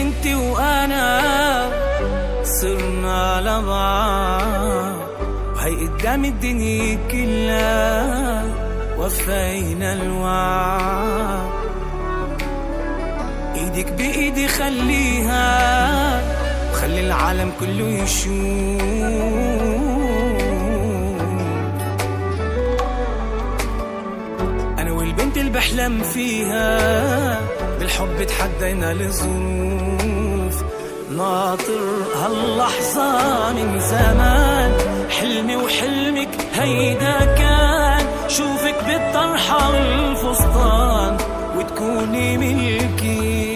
انتي وانا صرنا لبعض، وهي قدام الدنيا كلها وفينا الوعد. ايدك بايدي خليها وخلي العالم كله يشوف. انا والبنت اللي بحلم فيها بالحب تحدينا الظروف. ناطر هاللحظة من زمان، حلمي وحلمك هيدا كان، شوفك بالطرحة والفستان وتكوني ملكي.